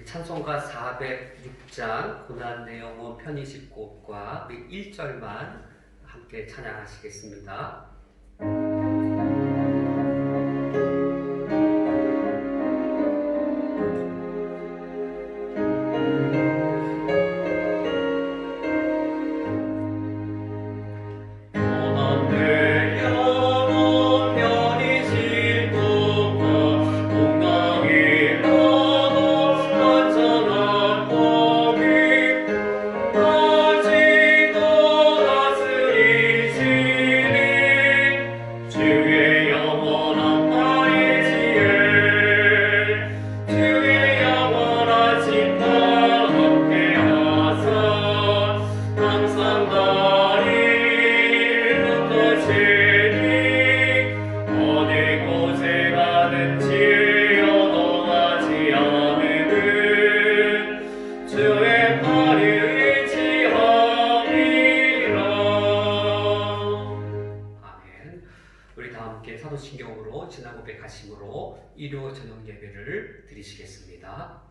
찬송가 406장 고난 내용은 편히 19곡과 1절만 함께 찬양하시겠습니다. 사도신경으로 지난 고백하심으로 일요 저녁 예배를 드리시겠습니다.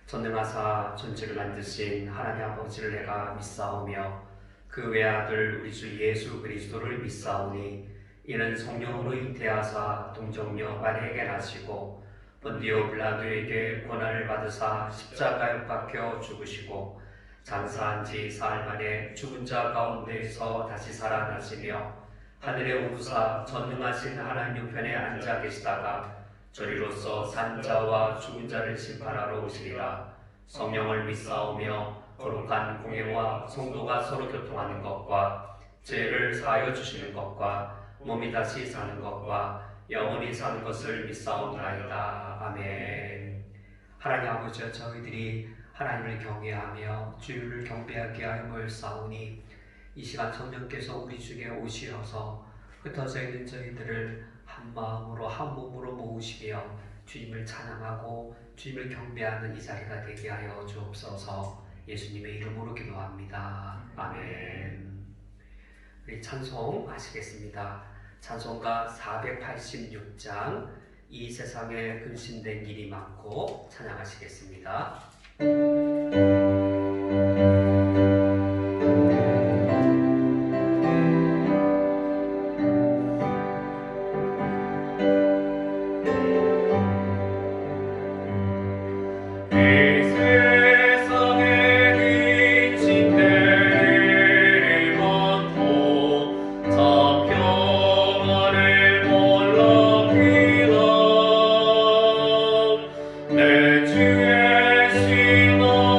전능하사 전지를 만드신 하나님 아버지를 내가 믿사오며 그 외아들 우리 주 예수 그리스도를 믿사오니 이는 성령으로 잉태하사 동정녀 마리아에게 나시고 본디오 빌라도에게 고난을 받으사 십자가에 못 박혀 죽으시고 장사한 지 사흘 만에 죽은 자 가운데서 다시 살아나시며 하늘에 오르사 전능하신 하나님 옆편에 앉아 계시다가 저리로서 산 자와 죽은 자를 심판하러 오시리라. 성령을 믿사오며 거룩한 공예와 성도가 서로 교통하는 것과 죄를 사하여 주시는 것과 몸이 다시 사는 것과 영원히 사는 것을 믿사옵나이다. 아멘. 하나님 아버지여, 저희들이 하나님을 경외하며 주를 경배하게 하여 모였사오니 이 시간 성령께서 우리 중에 오시어서 흩어져 있는 저희들을 한 마음으로 한 몸으로 모으시며 주님을 찬양하고 주님을 경배하는 이 자리가 되게 하여 주옵소서. 예수님의 이름으로 기도합니다. 아멘. 우리 찬송 하시겠습니다. 찬송가 486장 이 세상에 근심된 일이 많고 찬양하시겠습니다. 내 주의 신호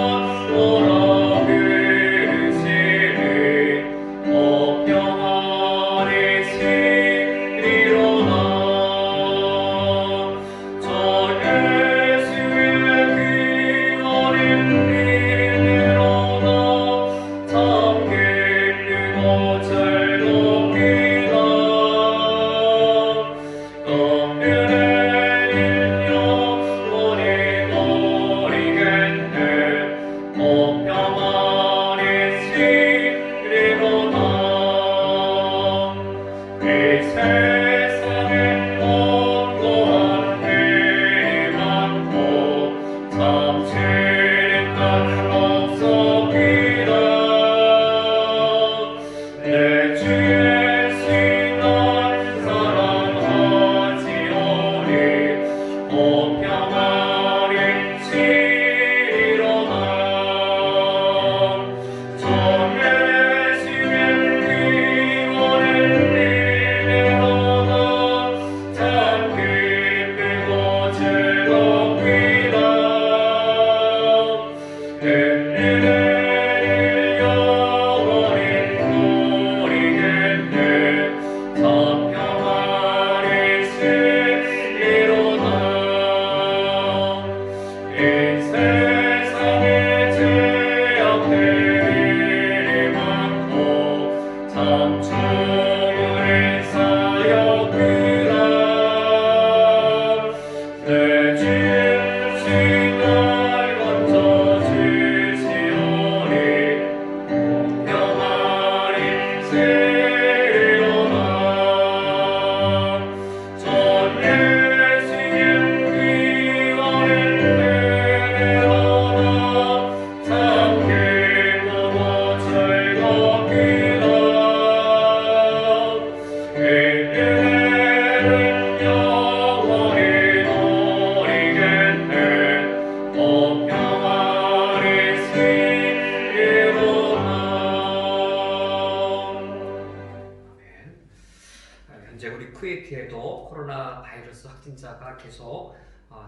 쿠웨이트에도 코로나 바이러스 확진자가 계속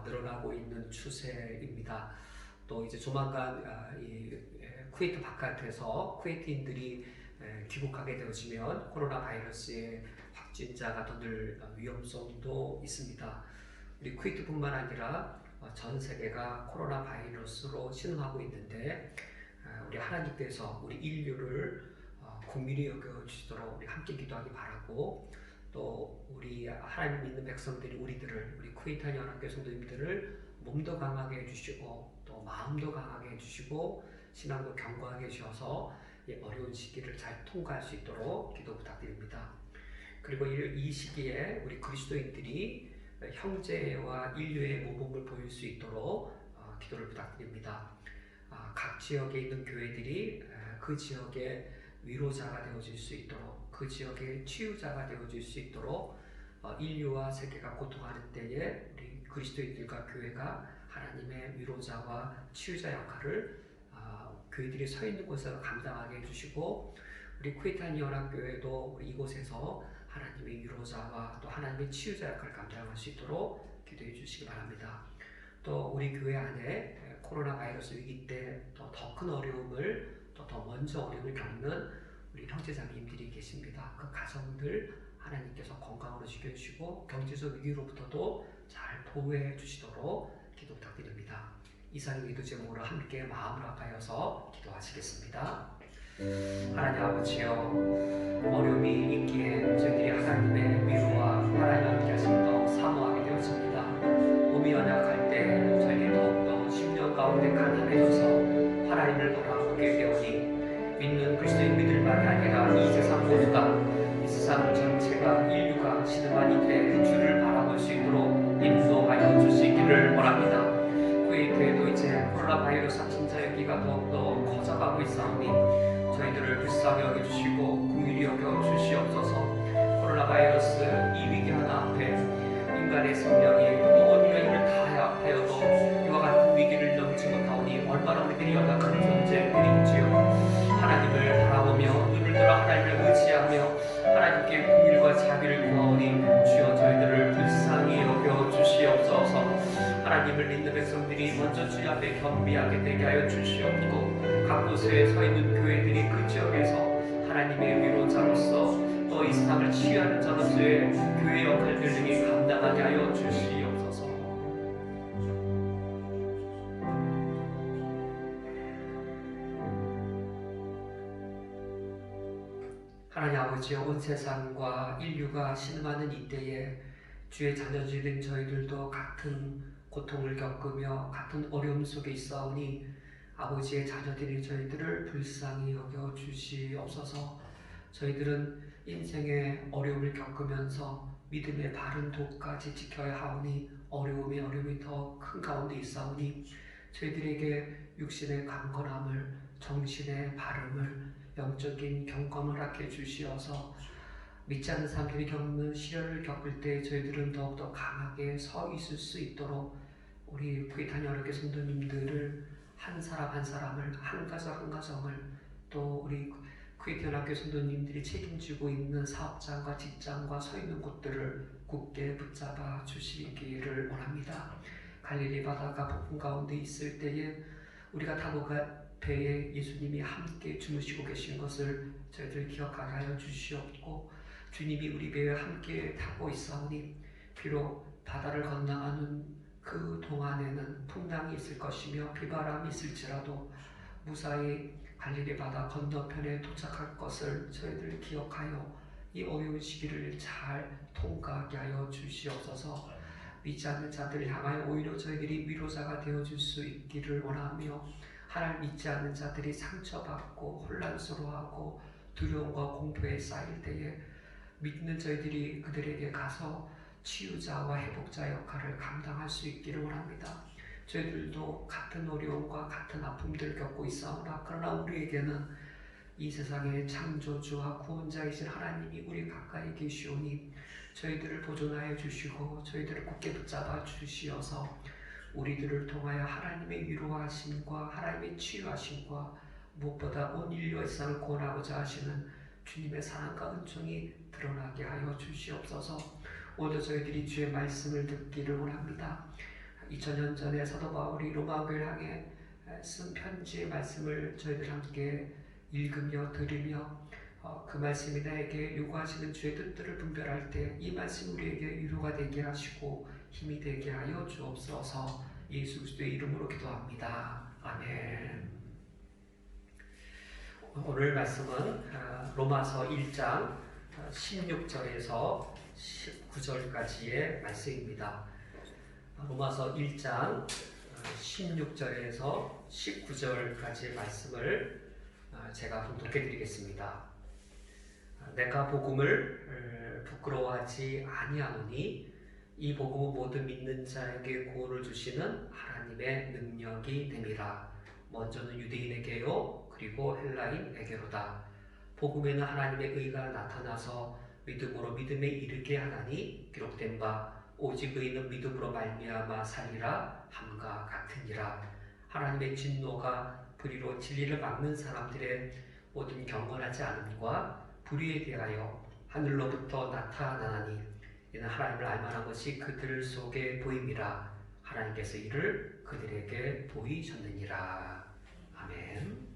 늘어나고 있는 추세입니다. 또 이제 조만간 쿠웨이트 바깥에서 쿠웨이트인들이 귀국하게 되어지면 코로나 바이러스의 확진자가 더 늘 위험성도 있습니다. 우리 쿠웨이트뿐만 아니라 전 세계가 코로나 바이러스로 신음하고 있는데 우리 하나님께서 우리 인류를 국민이 여겨주시도록 우리 함께 기도하기 바라고, 또 우리 하나님 믿는 백성들이 우리 쿠웨이트 연합교회 성도님들을 몸도 강하게 해주시고 또 마음도 강하게 해주시고 신앙도 견고하게 해주셔서 어려운 시기를 잘 통과할 수 있도록 기도 부탁드립니다. 그리고 이 시기에 우리 그리스도인들이 형제와 인류의 모범을 보일 수 있도록 기도를 부탁드립니다. 각 지역에 있는 교회들이 그 지역의 위로자가 되어질 수 있도록, 그 지역의 치유자가 되어질 수 있도록 인류와 세계가 고통하는 때에 우리 그리스도인들과 교회가 하나님의 위로자와 치유자 역할을 교회들이 서 있는 곳에서 감당하게 해주시고, 우리 쿠웨이트 연합교회도 이곳에서 하나님의 위로자와 또 하나님의 치유자 역할을 감당할 수 있도록 기도해 주시기 바랍니다. 또 우리 교회 안에 코로나 바이러스 위기 때 더 큰 어려움을 더 먼저 어려움을 겪는 우리 형제자매님들이 계십니다. 그 가정들 하나님께서 건강으로 지켜주시고 경제적 위기로부터도 잘 보호해 주시도록 기도 부탁드립니다. 이상의 기도 제목으로 함께 마음을 합하여서 기도하시겠습니다. 하나님 아버지여, 어려움이 있기에 저희들이 하나님의 위로와 하나님 함께 하심도 사모하게 되었습니다. 몸이 연약할 때 저희들이 더욱더 심령 가운데 가난해져서 하나님을 바라보게 되오니, 믿는 그리스도인들만이 아니라 이 세상 모두가, 이 세상 전체가, 인류가 신음한 이때 주를 바라볼 수 있도록 인도하여 주시기를 원합니다. 쿠웨이트에도 이제 코로나 바이러스 확진자 여기가 더욱더 커져가고 있사오니 저희들을 불쌍히 여겨주시고 긍휼히 여겨주시옵소서. 코로나 바이러스 이 위기 하나 앞에 인간의 생명이 온 힘을 다하여도 이와 같은 위기를 넘지 못하오니 얼마나 우리들이 연약한 존재들인지요. 하나님을 바라보며 눈을 들어 하나님을 의지하며 하나님께 긍휼과 자비를 구하오니 주여 저희들을 불쌍히 여겨주시옵소서. 하나님을 믿는 백성들이 먼저 주님 앞에 겸비하게 되게 하여 주시옵고, 각 곳에 서 있는 교회들이 그 지역에서 하나님의 위로자로서 또 이 세상을 치유하는 자로서의 교회 역할들 등이 감당하게 하여 주시옵소서. 하나님 아버지여, 온 세상과 인류가 신음하는 이때에 주의 자녀들인 저희들도 같은 고통을 겪으며 같은 어려움 속에 있사오니 아버지의 자녀들인 저희들을 불쌍히 여겨 주시옵소서. 저희들은 인생의 어려움을 겪으면서 믿음의 바른 도까지 지켜야 하오니 어려움이 더 큰 가운데 있사오니 저희들에게 육신의 강건함을, 정신의 바름을, 영적인 경건을 하게 주시어서 믿지 않는 사람들이 겪는 시련을 겪을 때 저희들은 더욱더 강하게 서 있을 수 있도록 우리 쿠웨이트 연합교회 성도님들을 한 사람 한 사람을, 한 가정 한 가정을, 또 우리 쿠웨이트 연합교회 성도님들이 책임지고 있는 사업장과 직장과 서 있는 곳들을 굳게 붙잡아 주시기를 원합니다. 갈릴리 바다가 폭풍 가운데 있을 때에 우리가 타고 간 배에 예수님이 함께 주무시고 계신 것을 저희들 기억하게 하여 주시옵고, 주님이 우리 배에 함께 타고 있사오니 비록 바다를 건너가는 그 동안에는 풍랑이 있을 것이며 비바람이 있을지라도 무사히 갈릴리 바다 건너편에 도착할 것을 저희들 기억하여 이 어려운 시기를 잘 통과하게 하여 주시옵소서. 믿지 않는 자들을 향하여 오히려 저희들이 위로자가 되어줄 수 있기를 원하며, 하나님 믿지 않는 자들이 상처받고 혼란스러워하고 두려움과 공포에 쌓일 때에 믿는 저희들이 그들에게 가서 치유자와 회복자 역할을 감당할 수 있기를 원합니다. 저희들도 같은 어려움과 같은 아픔들을 겪고 있사오나 그러나 우리에게는 이 세상의 창조주와 구원자이신 하나님이 우리 가까이 계시오니 저희들을 보존하여 주시고 저희들을 굳게 붙잡아 주시어서 우리들을 통하여 하나님의 위로하심과 하나님의 치유하심과 무엇보다 온 인류의 세상을 구원하고자 하시는 주님의 사랑과 은총이 드러나게 하여 주시옵소서. 오늘 저희들이 주의 말씀을 듣기를 원합니다. 2000년 전에 사도 바울이 로마 교회를 향해 쓴 편지의 말씀을 저희들 함께 읽으며 들으며 그 말씀이 나에게 요구하시는 주의 뜻들을 분별할 때 이 말씀 우리에게 위로가 되게 하시고 힘이 되게 하여 주옵소서. 예수 그리스도의 이름으로 기도합니다. 아멘. 오늘 말씀은 로마서 1장 16절에서 19절까지의 말씀입니다. 로마서 1장 16절에서 19절까지의 말씀을 제가 봉독해 드리겠습니다. 내가 복음을 부끄러워하지 아니하노니 이 복음은 모든 믿는 자에게 구원을 주시는 하나님의 능력이 됨이라. 먼저는 유대인에게요 그리고 헬라인에게로다. 복음에는 하나님의 의가 나타나서 믿음으로 믿음에 이르게 하나니 기록된 바 오직 의인은 믿음으로 말미암아 살리라 함과 같으니라. 하나님의 진노가 불의로 진리를 막는 사람들의 모든 경건하지 않음과 불의에 대하여 하늘로부터 나타나나니 이는 하나님을 알만한 것이 그들 속에 보임이라. 하나님께서 이를 그들에게 보이셨느니라. 아멘.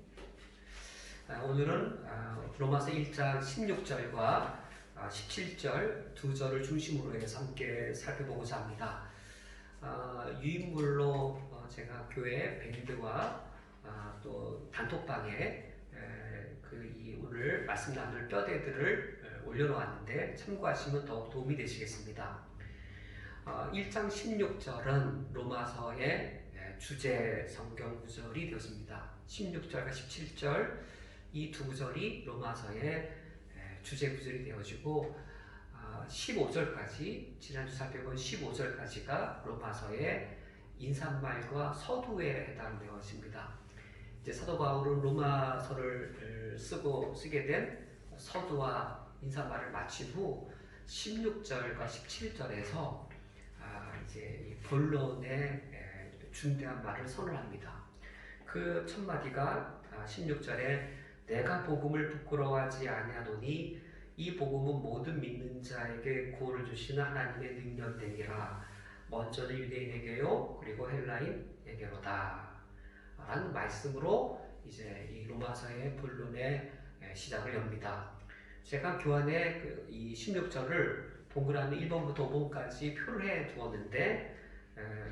오늘은 로마서 1장 16절과 17절 두 절을 중심으로 해서 함께 살펴보고자 합니다. 유인물로 제가 교회 밴드와 또 단톡방에 오늘 말씀 나눌 뼈대들을 올려놓았는데 참고하시면 더욱 도움이 되시겠습니다. 1장 16절은 로마서의 주제 성경 구절이 되었습니다. 16절과 17절 이 두 구절이 로마서의 주제 구절이 되어지고 15절까지 지난주 살펴본 15절까지가 로마서의 인사말과 서두에 해당되었습니다. 이제 사도 바울은 로마서를 쓰게 된 서두와 인사말을 마친 후 16절과 17절에서 이제 이 본론의 중대한 말을 선언합니다. 그 첫 마디가 16절에 내가 복음을 부끄러워하지 아니하노니 이 복음은 모든 믿는 자에게 구원을 주시는 하나님의 능력됨이라. 먼저는 유대인에게요 그리고 헬라인에게로다 라는 말씀으로 이제 이 로마서의 본론의 시작을 엽니다. 제가 교환에 이 16절을 동그라미 1번부터 5번까지 표를 해 두었는데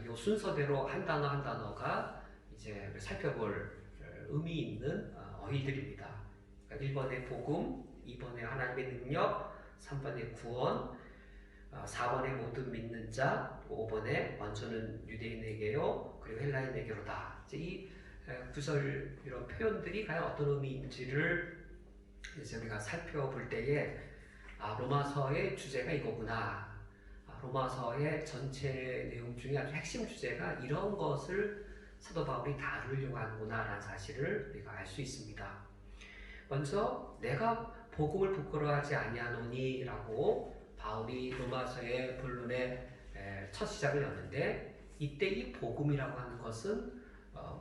이 순서대로 한 단어 한 단어가 이제 살펴볼 의미 있는 어휘들입니다. 그러니까 1번의 복음, 2번의 하나님의 능력, 3번의 구원, 4번의 모든 믿는 자, 5번의 먼저는 유대인에게요 그리고 헬라인에게로다. 이제 이 구절 이런 표현들이 과연 어떤 의미인지를 이제 우리가 살펴볼 때에 로마서의 주제가 이거구나. 로마서의 전체 내용 중에 아주 핵심 주제가 이런 것을 사도 바울이 다루려고 하는구나 라는 사실을 우리가 알 수 있습니다. 먼저 내가 복음을 부끄러워하지 아니하노니 라고 바울이 로마서의 본론의 첫 시작을 였는데 이때 이 복음이라고 하는 것은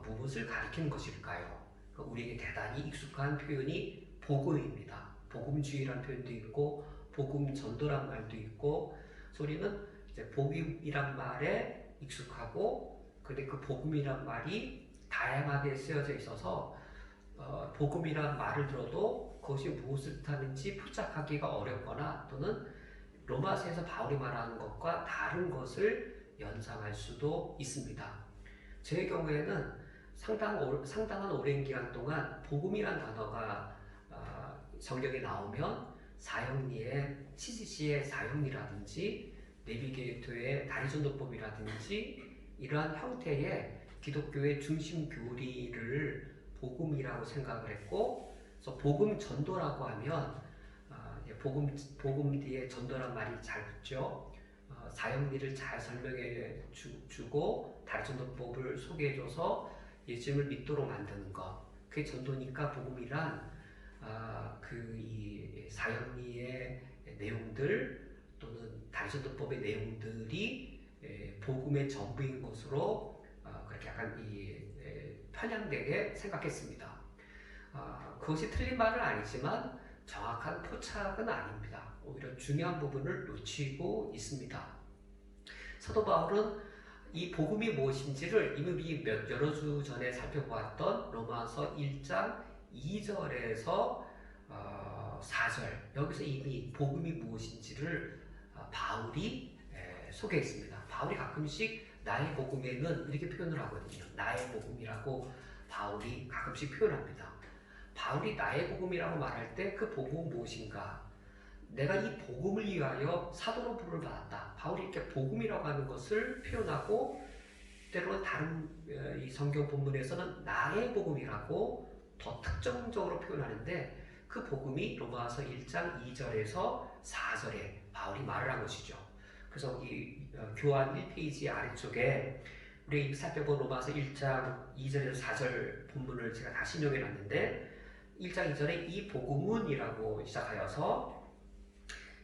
무엇을 가리키는 것일까요? 우리에게 대단히 익숙한 표현이 복음입니다. 복음주의라는 표현도 있고 복음 전도란 말도 있고 우리는 이제 복음이란 말에 익숙하고 근데 그 복음이란 말이 다양하게 쓰여져 있어서 복음이란 말을 들어도 그것이 무엇을 뜻하는지 포착하기가 어렵거나 또는 로마서에서 바울이 말하는 것과 다른 것을 연상할 수도 있습니다. 제 경우에는 상당한 오랜 기간 동안 복음이란 단어가 성경에 나오면 사형리의 CCC의 사형리라든지 내비게이터의 다리전도법이라든지 이러한 형태의 기독교의 중심 교리를 복음이라고 생각을 했고, 그래서 복음 전도라고 하면 복음 뒤에 전도란 말이 잘 붙죠. 사형리를 잘 설명해 주고 다리전도법을 소개해줘서 예수님을 믿도록 만드는 것, 그게 전도니까 복음이란 이 사형리의 내용들 또는 다리전도법의 내용들이 복음의 전부인 것으로 그렇게 약간 편향되게 생각했습니다. 그것이 틀린 말은 아니지만 정확한 포착은 아닙니다. 오히려 중요한 부분을 놓치고 있습니다. 사도 바울은 이 복음이 무엇인지를 이미 여러 주 전에 살펴보았던 로마서 1장 2절에서 4절, 여기서 이미 복음이 무엇인지를 바울이 소개했습니다. 바울이 가끔씩 나의 복음에는 이렇게 표현을 하거든요. 나의 복음이라고 바울이 가끔씩 표현합니다. 바울이 나의 복음이라고 말할 때 그 복음은 무엇인가? 내가 이 복음을 위하여 사도로 부름을 받았다. 바울이 이렇게 복음이라고 하는 것을 표현하고, 때로는 다른 이 성경 본문에서는 나의 복음이라고 더 특정적으로 표현하는데, 그 복음이 로마서 1장 2절에서 4절에 바울이 말을 한 것이죠. 그래서 이 교환 1페이지 아래쪽에 우리 살펴본 로마서 1장 2절에서 4절 본문을 제가 다시 인용해 놨는데, 1장 2절에 이 복음은이라고 시작하여서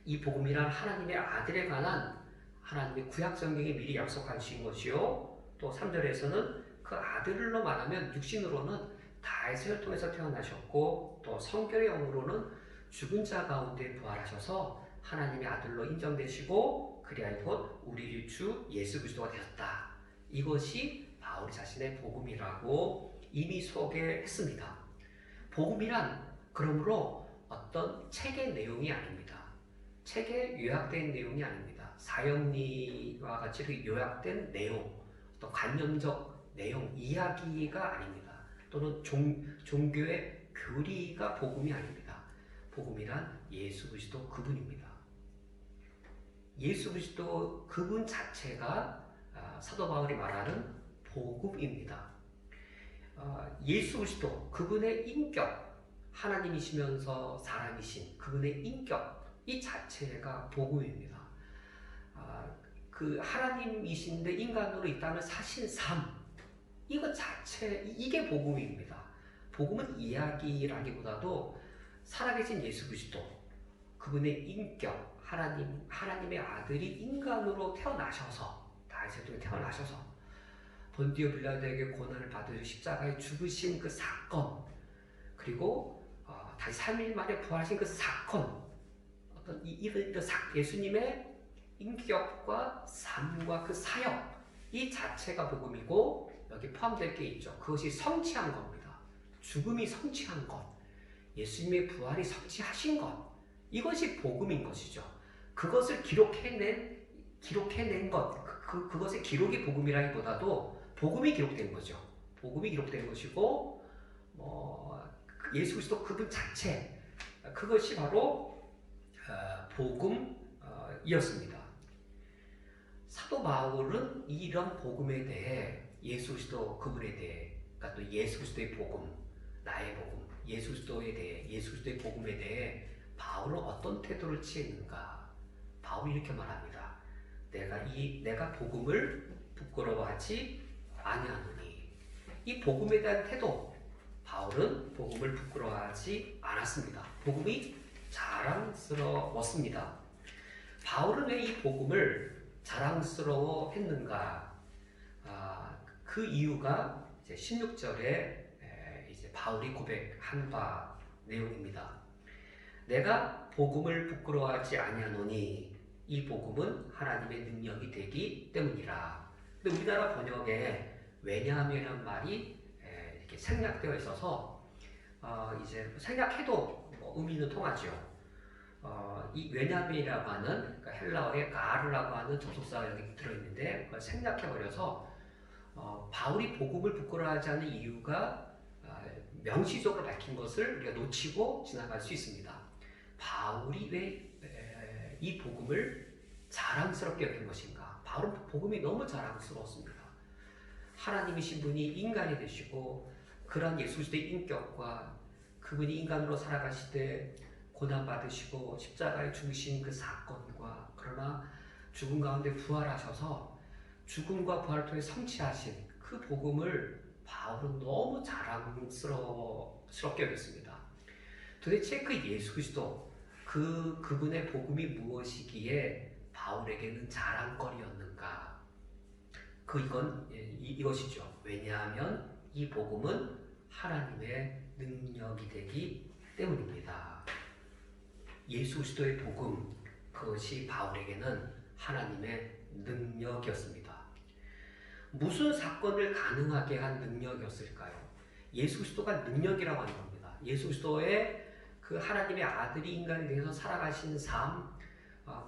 이 복음이란 하나님의 아들에 관한 하나님의 구약 성경에 미리 약속하신 것이요, 또 3절에서는 그 아들로 말하면 육신으로는 다윗을 통해서 태어나셨고, 또 성결의 영으로는 죽은 자 가운데 부활하셔서 하나님의 아들로 인정되시고, 그리하여 곧 우리 주 예수 그리스도가 되셨다. 이것이 바울 자신의 복음이라고 이미 소개했습니다. 복음이란 그러므로 어떤 책의 내용이 아닙니다. 책에 요약된 내용이 아닙니다. 사형리와 같이 요약된 내용, 또 관념적 내용, 이야기가 아닙니다. 또는 종교의 교리가 복음이 아닙니다. 복음이란 예수 그리스도 그분입니다. 예수 그리스도 그분 자체가 사도 바울이 말하는 복음입니다. 예수 그리스도 그분의 인격, 하나님이시면서 사람이신 그분의 인격, 이 자체가 복음입니다. 그 하나님이신데 인간으로 이 땅을 사신 삶, 이것 자체, 이게 복음입니다. 복음은 이야기라기보다도 살아계신 예수 그리스도, 그분의 인격, 하나님의 아들이 인간으로 태어나셔서, 다윗을 통해 태어나셔서 본디오 빌라도에게 고난을 받으시고 십자가에 죽으신 그 사건, 그리고 다시 3일 만에 부활하신 그 사건, 어떤 예수님의 인격과 삶과 그 사역, 이 자체가 복음이고, 여기 포함될 게 있죠. 그것이 성취한 겁니다. 죽음이 성취한 것, 예수님의 부활이 성취하신 것, 이것이 복음인 것이죠. 그것을 기록해낸 것, 그것의 기록이 복음이라기보다도 복음이 기록된 거죠. 복음이 기록된 것이고, 예수 그리스도 그분 자체, 그것이 바로 복음이었습니다. 사도 바울은 이런 복음에 대해, 예수 그리스도 그분에 대해, 그러니까 또 예수 그리스도의 복음, 나의 복음, 예수 그리스도에 대해, 예수 그리스도의 복음에 대해 바울은 어떤 태도를 취했는가? 바울이 이렇게 말합니다. 내가 복음을 부끄러워하지 아니하노니. 이 복음에 대한 태도, 바울은 복음을 부끄러워하지 않았습니다. 복음이 자랑스러웠습니다. 바울은 왜 이 복음을 자랑스러워했는가? 그 이유가 이제 16절에 이제 바울이 고백한 바 내용입니다. 내가 복음을 부끄러워하지 아니하노니 이 복음은 하나님의 능력이 되기 때문이라. 근데 우리나라 번역에 왜냐하면이라는 말이 이렇게 생략되어 있어서 이제 생략해도 의미는 통하죠. 이 왜냐하면이라고 하는, 그러니까 헬라어의 가르라고 하는 접속사가 여기 들어있는데 그걸 생략해버려서 바울이 복음을 부끄러워하지 않는 이유가 명시적으로 밝힌 것을 우리가 놓치고 지나갈 수 있습니다. 바울이 왜 이 복음을 자랑스럽게 여긴 것인가? 바울은 복음이 너무 자랑스러웠습니다. 하나님이신 분이 인간이 되시고, 그런 예수 그리스도의 인격과 그분이 인간으로 살아가실 때 고난받으시고 십자가에 죽으신 그 사건과, 그러나 죽음 가운데 부활하셔서 죽음과 부활을 통해 성취하신 그 복음을 바울은 너무 자랑스럽게 여겼습니다. 도대체 그 예수 그리스도, 그분의 복음이 무엇이기에 바울에게는 자랑거리였는가? 이것이죠. 왜냐하면 이 복음은 하나님의 능력이 되기 때문입니다. 예수 그리스도의 복음, 그것이 바울에게는 하나님의 능력이었습니다. 무슨 사건을 가능하게 한 능력이었을까요? 예수 그리스도가 능력이라고 하는 겁니다. 예수 그리스도의 그 하나님의 아들이 인간에 대해서 살아가신 삶,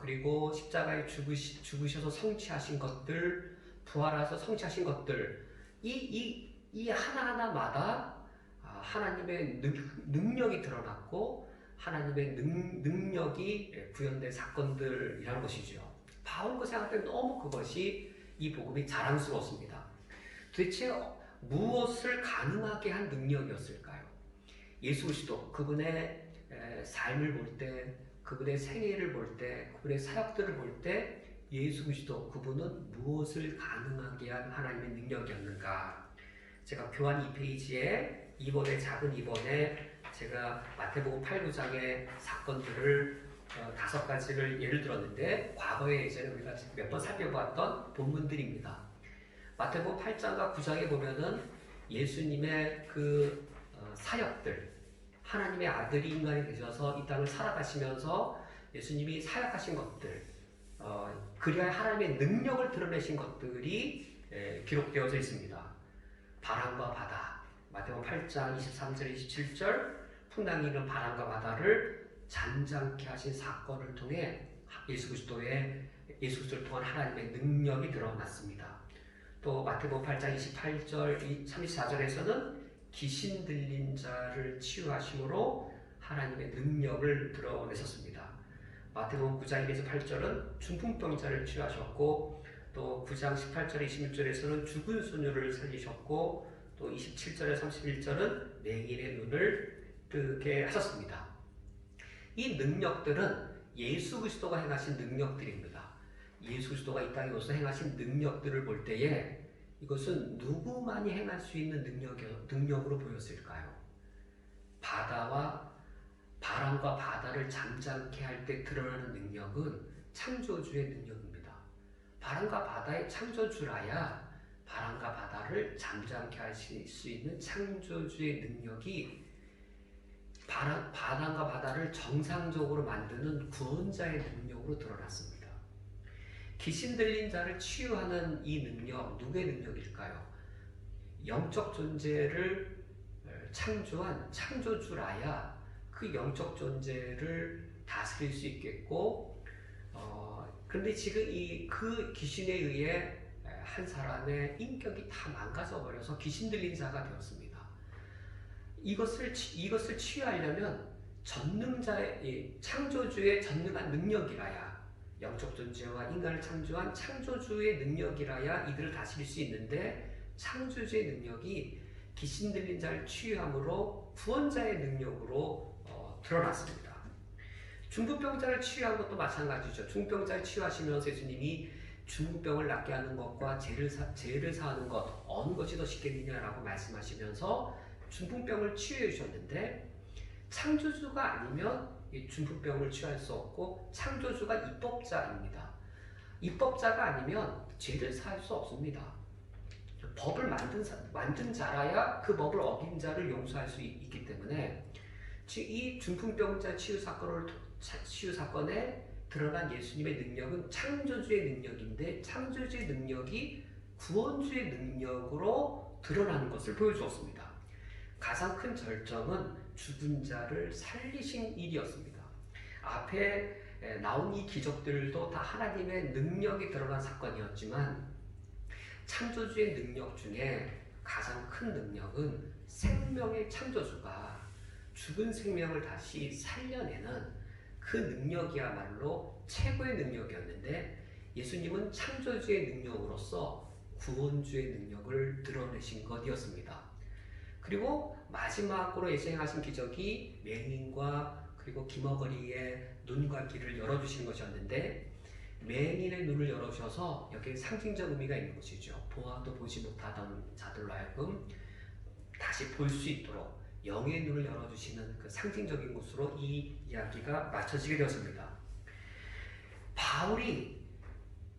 그리고 십자가에 죽으셔서 성취하신 것들, 부활하셔서 성취하신 것들, 이 하나하나마다 하나님의 능력이 드러났고 하나님의 능력이 구현된 사건들이라는 것이죠. 바울 그 생각 때문에 너무 그것이 이 복음이 자랑스러웠습니다. 도대체 무엇을 가능하게 한 능력이었을까요? 예수 그리스도, 그분의 삶을 볼 때, 그분의 생애를 볼 때, 그분의 사역들을 볼 때 예수 그리스도, 그분은 무엇을 가능하게 한 하나님의 능력이었는가? 제가 교환 2페이지에 2번의 작은 2번에 제가 마태복음 8, 9장의 사건들을 5가지를 예를 들었는데, 과거에 예전에 우리가 몇 번 살펴봤던 본문들입니다. 마태복음 8장과 9장에 보면은 예수님의 그 사역들, 하나님의 아들이 인간이 되셔서 이 땅을 살아가시면서 예수님이 사역하신 것들, 그리하여 하나님의 능력을 드러내신 것들이 기록되어져 있습니다. 바람과 바다, 마태복음 8장 23절 27절, 풍랑이 있는 바람과 바다를 잠잠케 하신 사건을 통해 예수 그리스도를 통한 하나님의 능력이 드러났습니다. 또 마태복음 8장 28절 34절에서는 귀신 들린 자를 치유하심으로 하나님의 능력을 드러내셨습니다. 마태복음 9장 1에서 8절은 중풍병자를 치유하셨고, 또 9장 18절 26절에서는 죽은 소녀를 살리셨고, 또 27절에 31절은 맹인의 눈을 뜨게 하셨습니다. 이 능력들은 예수 그리스도가 행하신 능력들입니다. 예수 그리스도가 이 땅에 오셔서 행하신 능력들을 볼 때에 이것은 누구만이 행할 수 있는 능력으로 보였을까요? 바람과 바다를 잠잠케 할 때 드러나는 능력은 창조주의 능력입니다. 바람과 바다의 창조주라야 바람과 바다를 잠잠케 하실 수 있는 창조주의 능력이 바람과 바다를 정상적으로 만드는 구원자의 능력으로 드러났습니다. 귀신 들린 자를 치유하는 이 능력, 누구의 능력일까요? 영적 존재를 창조한 창조주라야 그 영적 존재를 다스릴 수 있겠고, 그런데 지금 그 귀신에 의해 한 사람의 인격이 다 망가져 버려서 귀신 들린 자가 되었습니다. 이것을 치유하려면 창조주의 전능한 능력이라야, 영적 존재와 인간을 창조한 창조주의 능력이라야 이들을 다스릴 수 있는데, 창조주의 능력이 귀신 들린 자를 치유함으로 구원자의 능력으로 드러났습니다. 중풍병자를 치유한 것도 마찬가지죠. 중풍병자를 치유하시면서 예수님이 중풍병을 낫게 하는 것과 죄를 사하는 것, 어느 것이 더 쉽겠느냐라고 말씀하시면서 중풍병을 치유해 주셨는데, 창조주가 아니면 이 중풍병을 치유할 수 없고, 창조주가 입법자입니다. 입법자가 아니면 죄를 사할 수 없습니다. 법을 만든 자라야 그 법을 어긴 자를 용서할 수 있기 때문에, 이 중풍병자 치유 사건에 드러난 예수님의 능력은 창조주의 능력인데, 창조주의 능력이 구원주의 능력으로 드러나는 것을 보여주었습니다. 가장 큰 절정은 죽은 자를 살리신 일이었습니다. 앞에 나온 이 기적들도 다 하나님의 능력이 드러난 사건이었지만, 창조주의 능력 중에 가장 큰 능력은 생명의 창조주가 죽은 생명을 다시 살려내는 그 능력이야말로 최고의 능력이었는데, 예수님은 창조주의 능력으로서 구원주의 능력을 드러내신 것이었습니다. 그리고 마지막으로 예수 행하신 기적이 맹인과 그리고 기머거리의 눈과 귀를 열어주신 것이었는데, 맹인의 눈을 열어주셔서 여기에 상징적 의미가 있는 것이죠. 보아도 보지 못하던 자들로 하여금 다시 볼 수 있도록 영의 눈을 열어주시는 그 상징적인 것으로 이 이야기가 맞춰지게 되었습니다. 바울이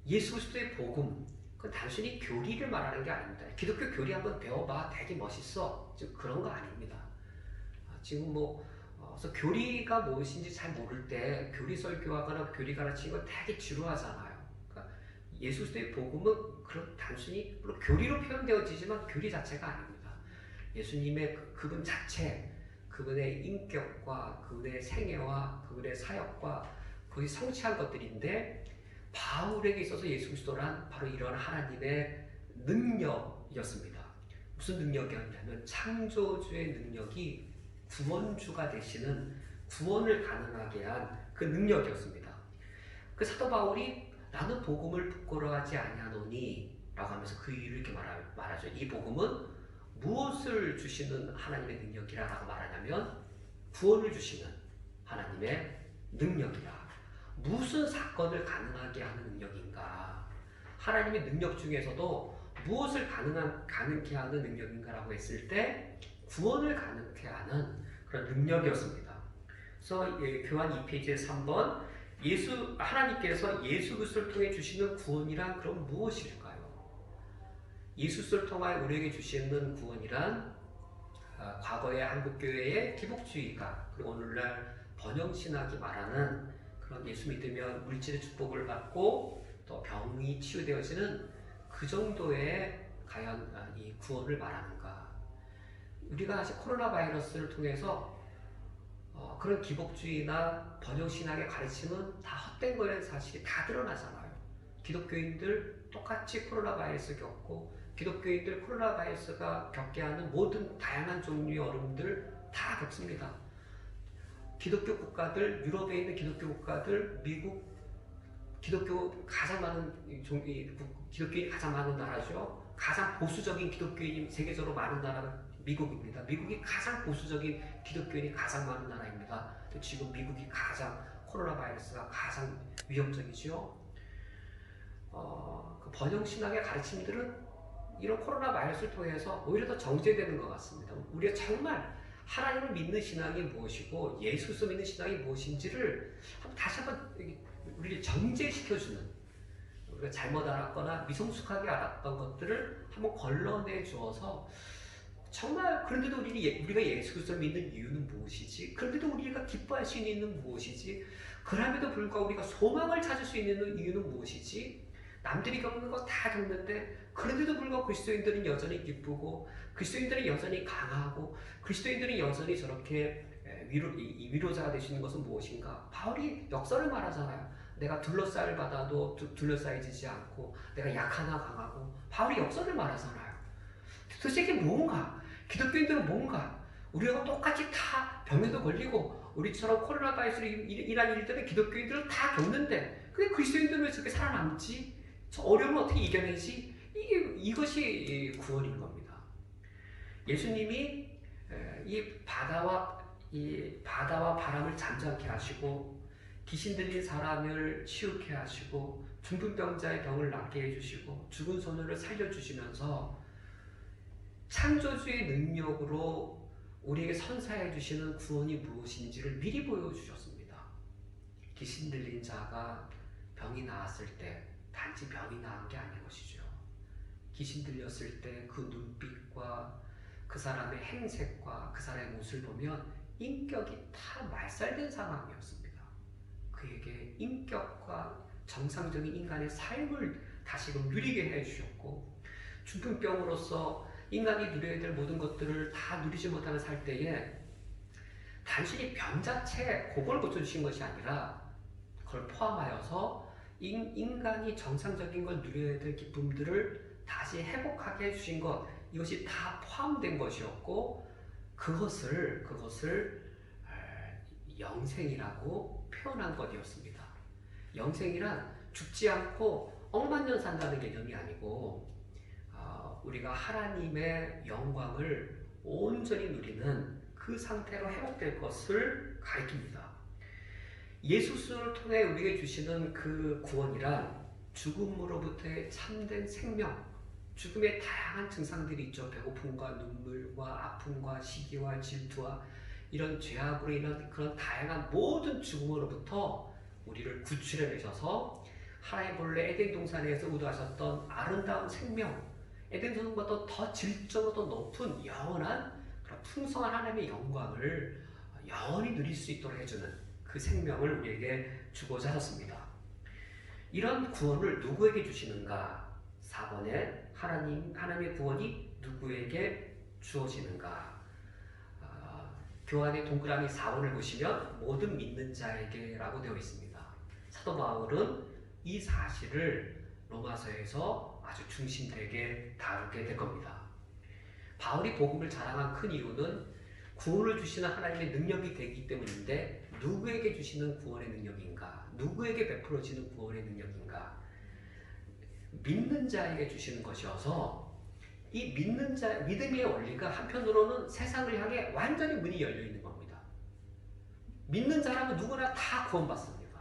예수 그리스도의 복음, 그 단순히 교리를 말하는 게 아닙니다. 기독교 교리 한번 배워봐, 되게 멋있어, 그런 거 아닙니다. 지금 그래서 교리가 무엇인지 잘 모를 때 교리 설교하거나 교리 가르치는 거 되게 지루하잖아요. 그러니까 예수 그리스도의 복음은 그런 단순히 물론 교리로 표현되어지지만 교리 자체가 아닙니다. 예수님의 그분 자체, 그분의 인격과 그분의 생애와 그분의 사역과 그것이 성취한 것들인데 바울에게 있어서 예수 그리스도란 바로 이런 하나님의 능력이었습니다. 무슨 능력이었냐면 창조주의 능력이 구원주가 되시는 구원을 가능하게 한 그 능력이었습니다. 그 사도 바울이 나는 복음을 부끄러워하지 아니하노니 라고 하면서 그 이유를 이렇게 말하죠. 이 복음은 무엇을 주시는 하나님의 능력이라고 말하냐면 구원을 주시는 하나님의 능력이라. 무슨 사건을 가능하게 하는 능력인가? 하나님의 능력 중에서도 무엇을 가능케 하는 능력인가라고 했을 때 구원을 가능케 하는 그런 능력이었습니다. 그래서 교환 2페이지의 3번 하나님께서 예수 그리스도를 통해 주시는 구원이란 그럼 무엇일까요? 예수 그리스도를 통해 우리에게 주시는 구원이란 과거의 한국교회의 기복주의가 그리고 오늘날 번영신학이 말하는 그런 예수 믿으면 물질의 축복을 받고 또 병이 치유되어지는 그 정도의 과연 이 구원을 말하는가? 우리가 사실 코로나 바이러스를 통해서 그런 기복주의나 번영신학의 가르침은 다 헛된 거라는 사실이 다 드러나잖아요. 기독교인들 똑같이 코로나 바이러스 겪고 기독교인들 코로나 바이러스가 겪게 하는 모든 다양한 종류의 어려움들 다 겪습니다. 기독교 국가들, 유럽에 있는 기독교 국가들, 미국 기독교 가장 많은 기독교인이 가장 많은 나라죠. 가장 보수적인 기독교인이 세계적으로 많은 나라가 미국입니다. 미국이 가장 보수적인 기독교인이 가장 많은 나라입니다. 지금 미국이 가장 코로나 바이러스가 가장 위험적이죠. 그 번영신학의 가르침들은 이런 코로나 바이러스를 통해서 오히려 더 정제되는 것 같습니다. 우리가 정말 하나님을 믿는 신앙이 무엇이고 예수 그리스도 믿는 신앙이 무엇인지를 다시 한번 우리를 정제시켜주는, 우리가 잘못 알았거나 미성숙하게 알았던 것들을 한번 걸러내 주어서 정말 그런데도 우리가 예수 그리스도를 믿는 이유는 무엇이지? 그런데도 우리가 기뻐할 수 있는 이유는 무엇이지? 그럼에도 불구하고 우리가 소망을 찾을 수 있는 이유는 무엇이지? 남들이 겪는 거 다 겪는데 그런데도 불구하고 그리스도인들은 여전히 기쁘고 그리스도인들은 여전히 강하고 그리스도인들은 여전히 저렇게 위로자가 되시는 것은 무엇인가? 바울이 역설을 말하잖아요. 내가 둘러싸일 받아도 둘러싸이지 않고 내가 약하나 강하고 바울이 역설을 말하잖아요. 도대체 이게 뭔가? 기독교인들은 뭔가? 우리가 똑같이 다 병에도 걸리고 우리처럼 코로나 바이러스로 인한 일들은 기독교인들은 다 겪는데 근데 그리스도인들은 왜 저렇게 살아남지? 저 어려움을 어떻게 이겨내지? 이것이 구원인 겁니다. 예수님이 이 바다와 바람을 잠잠케 하시고 귀신 들린 사람을 치유케 하시고 중풍병자의 병을 낫게 해주시고 죽은 소년을 살려주시면서 창조주의 능력으로 우리에게 선사해 주시는 구원이 무엇인지를 미리 보여주셨습니다. 귀신 들린 자가 병이 나았을 때 단지 병이 나은 게 아닌 것이죠. 귀신 들렸을 때 그 눈빛과 그 사람의 행색과 그 사람의 모습을 보면 인격이 다 말살된 상황이었습니다. 그에게 인격과 정상적인 인간의 삶을 다시금 누리게 해주셨고 중풍병으로서 인간이 누려야 될 모든 것들을 다 누리지 못하며 살 때에 단순히 병 자체 그걸 고쳐주신 것이 아니라 그걸 포함하여서 인간이 정상적인 걸 누려야 될 기쁨들을 다시 회복하게 해주신 것, 이것이 다 포함된 것이었고 그것을 영생이라고 표현한 것이었습니다. 영생이란 죽지 않고 억만년 산다는 개념이 아니고 우리가 하나님의 영광을 온전히 누리는 그 상태로 회복될 것을 가리킵니다. 예수 그리스도를 통해 우리에게 주시는 그 구원이란 죽음으로부터의 참된 생명, 죽음의 다양한 증상들이 있죠. 배고픔과 눈물과 아픔과 시기와 질투와 이런 죄악으로 인한 그런 다양한 모든 죽음으로부터 우리를 구출해내셔서 하나님 본래 에덴 동산에서 의도하셨던 아름다운 생명, 에덴 동산보다 더 질적으로 더 높은 영원한 그런 풍성한 하나님의 영광을 영원히 누릴 수 있도록 해주는 그 생명을 우리에게 주고자 하셨습니다. 이런 구원을 누구에게 주시는가? 4번에 하나님의 구원이 누구에게 주어지는가? 교환의 동그라미 4번을 보시면 모든 믿는 자에게 라고 되어 있습니다. 사도 바울은 이 사실을 로마서에서 아주 중심되게 다루게 될 겁니다. 바울이 복음을 자랑한 큰 이유는 구원을 주시는 하나님의 능력이 되기 때문인데 누구에게 주시는 구원의 능력인가? 누구에게 베풀어지는 구원의 능력인가? 믿는 자에게 주시는 것이어서 이 믿음의 원리가 한편으로는 세상을 향해 완전히 문이 열려 있는 겁니다. 믿는 자라면 누구나 다 구원받습니다.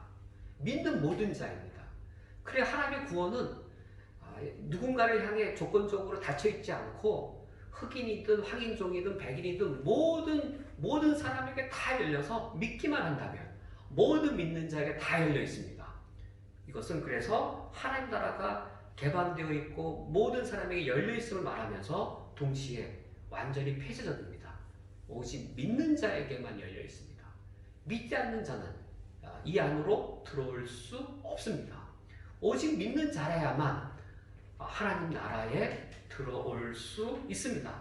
믿는 모든 자입니다. 그래 하나님의 구원은 누군가를 향해 조건적으로 닫혀있지 않고 흑인이든 황인종이든 백인이든 모든 사람에게 다 열려서 믿기만 한다면 모든 믿는 자에게 다 열려 있습니다. 이것은 그래서 하나님 나라가 개방되어 있고 모든 사람에게 열려 있음을 말하면서 동시에 완전히 폐쇄적입니다. 오직 믿는 자에게만 열려 있습니다. 믿지 않는 자는 이 안으로 들어올 수 없습니다. 오직 믿는 자라야만 하나님 나라에 들어올 수 있습니다.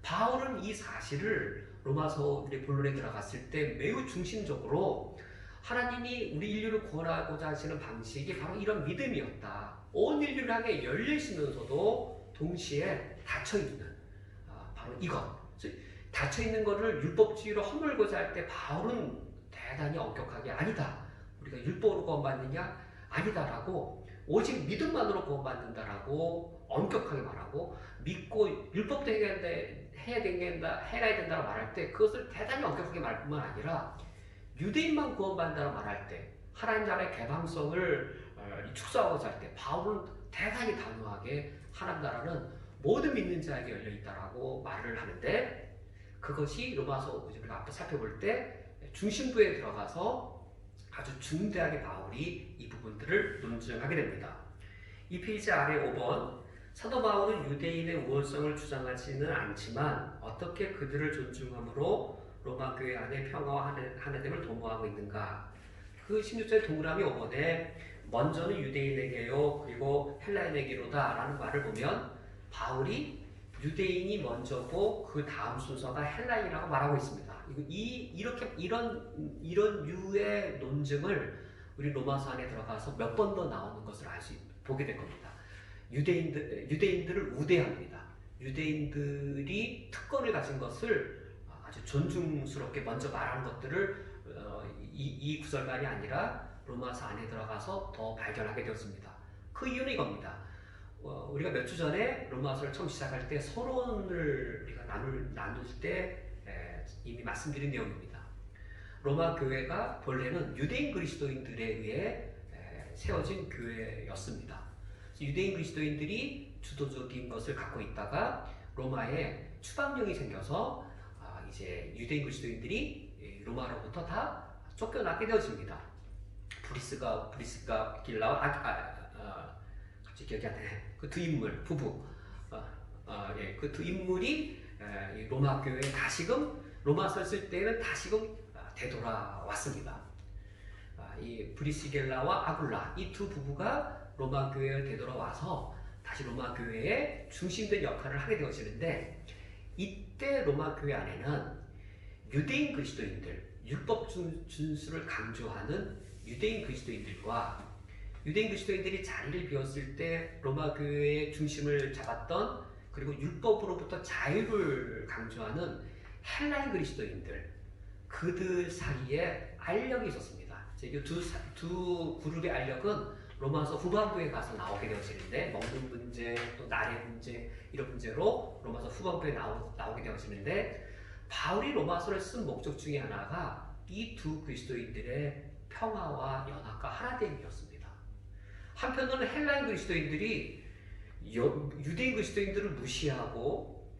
바울은 이 사실을 로마서 우리 본론에 들어갔을 때 매우 중심적으로 하나님이 우리 인류를 구원하고자 하시는 방식이 바로 이런 믿음이었다. 온 인류를 향해 열려 있으면서도 동시에 닫혀 있는 바로 이것. 닫혀 있는 것을 율법주의로 허물고자 할 때 바울은 대단히 엄격하게 아니다. 우리가 율법으로 구원받느냐? 아니다라고 오직 믿음만으로 구원받는다라고 엄격하게 말하고 믿고 율법도 해야 된다고 말할 때 그것을 대단히 엄격하게 말할 뿐만 아니라 유대인만 구원받는다고 말할 때 하나님 나라의 개방성을 축소하고자 할 때 바울은 대단히 단호하게 하나님 나라는 모든 믿는 자에게 열려있다라고 말을 하는데 그것이 로마서 우리가 앞서 살펴볼 때 중심부에 들어가서 아주 중대하게 바울이 이 부분들을 논증하게 됩니다. 이 페이지 아래 5번 사도 바울은 유대인의 우월성을 주장하지는 않지만 어떻게 그들을 존중함으로 로마 교회 안에 평화와 하나됨을 도모하고 있는가? 그 16절 동그라미 5번에 먼저는 유대인에게요 그리고 헬라인에게로다 라는 말을 보면 바울이 유대인이 먼저고 그 다음 순서가 헬라인이라고 말하고 있습니다. 이런 유의 논증을 우리 로마서 안에 들어가서 몇 번 더 나오는 것을 보게 될 겁니다. 유대인들을 우대합니다. 유대인들이 특권을 가진 것을 아주 존중스럽게 먼저 말하는 것들을 이 구절만이 아니라 로마서 안에 들어가서 더 발견하게 되었습니다. 그 이유는 이겁니다. 우리가 몇 주 전에 로마서를 처음 시작할 때 서론을 우리가 나눌 때 이미 말씀드린 내용입니다. 로마 교회가 본래는 유대인 그리스도인들에 의해 세워진 교회였습니다. 유대인 그리스도인들이 주도적인 것을 갖고 있다가 로마에 추방령이 생겨서 이제 유대인 그리스도인들이 로마로부터 다 쫓겨나게 되어집니다. 브리스가 길라와 갑자기 기억이 안 나네. 그 두 인물 부부, 그 두 인물이 로마 교회에 다시금 로마서를 쓸 때는 다시금 되돌아왔습니다. 이 브리스겔라와 아굴라 이 두 부부가 로마 교회에 되돌아와서 다시 로마 교회의 중심된 역할을 하게 되어지는데 이때 로마 교회 안에는 유대인 그리스도인들, 율법 준수를 강조하는 유대인 그리스도인들과 유대인 그리스도인들이 자리를 비웠을 때 로마 교회의 중심을 잡았던 그리고 율법으로부터 자유를 강조하는 헬라인 그리스도인들 그들 사이에 알력이 있었습니다. 이 두 그룹의 알력은 로마서 후반부에 가서 나오게 되어지는데 먹는 문제, 또 날의 문제 이런 문제로 로마서 후반부에 나오게 되어지는데 바울이 로마서를 쓴 목적 중에 하나가 이 두 그리스도인들의 평화와 연합과 하나됨이었습니다. 한편으로는 헬라인 그리스도인들이 유대인 그리스도인들을 무시하고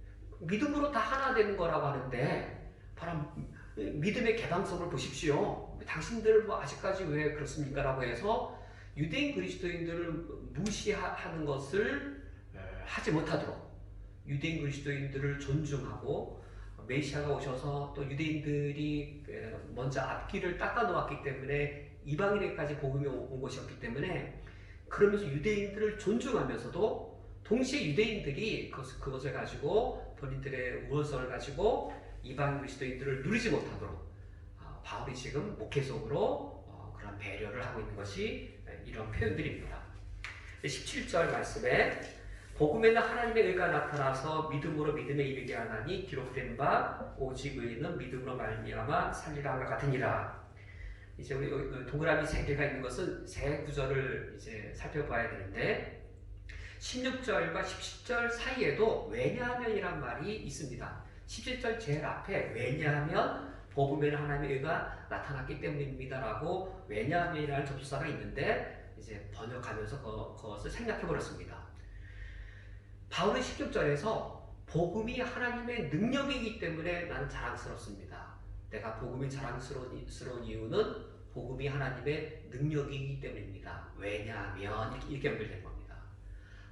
믿음으로 다 하나 되는 거라고 하는데 바로 믿음의 개방성을 보십시오. 당신들 아직까지 왜 그렇습니까? 라고 해서 유대인 그리스도인들을 무시하는 것을 하지 못하도록 유대인 그리스도인들을 존중하고 메시아가 오셔서 또 유대인들이 먼저 앞길을 닦아 놓았기 때문에 이방인에게까지 복음이 온 것이었기 때문에, 그러면서 유대인들을 존중하면서도 동시에 유대인들이 그것을 가지고 본인들의 우월성을 가지고 이방 그리스도인들을 누리지 못하도록 바울이 지금 목회적으로 그런 배려를 하고 있는 것이 이런 표현들입니다. 17절 말씀에 복음에는 하나님의 의가 나타나서 믿음으로 믿음에 이르게 하나니 기록된 바 오직 의인은 믿음으로 말미암아 살리라 함과 같으니라. 이제 우리 동그라미 3개가 있는 것은 세 구절을 이제 살펴봐야 되는데, 16절과 17절 사이에도 왜냐하면이란 말이 있습니다. 17절 제일 앞에 왜냐하면 복음에는 하나님의 의가 나타났기 때문입니다라고 왜냐하면이라는 접수사가 있는데, 이제 번역하면서 그것을 생략해 버렸습니다. 바울은 16절에서 복음이 하나님의 능력이기 때문에 나는 자랑스럽습니다. 내가 복음이 자랑스러운 이유는 복음이 하나님의 능력이기 때문입니다. 왜냐하면 이렇게 연결된 겁니다.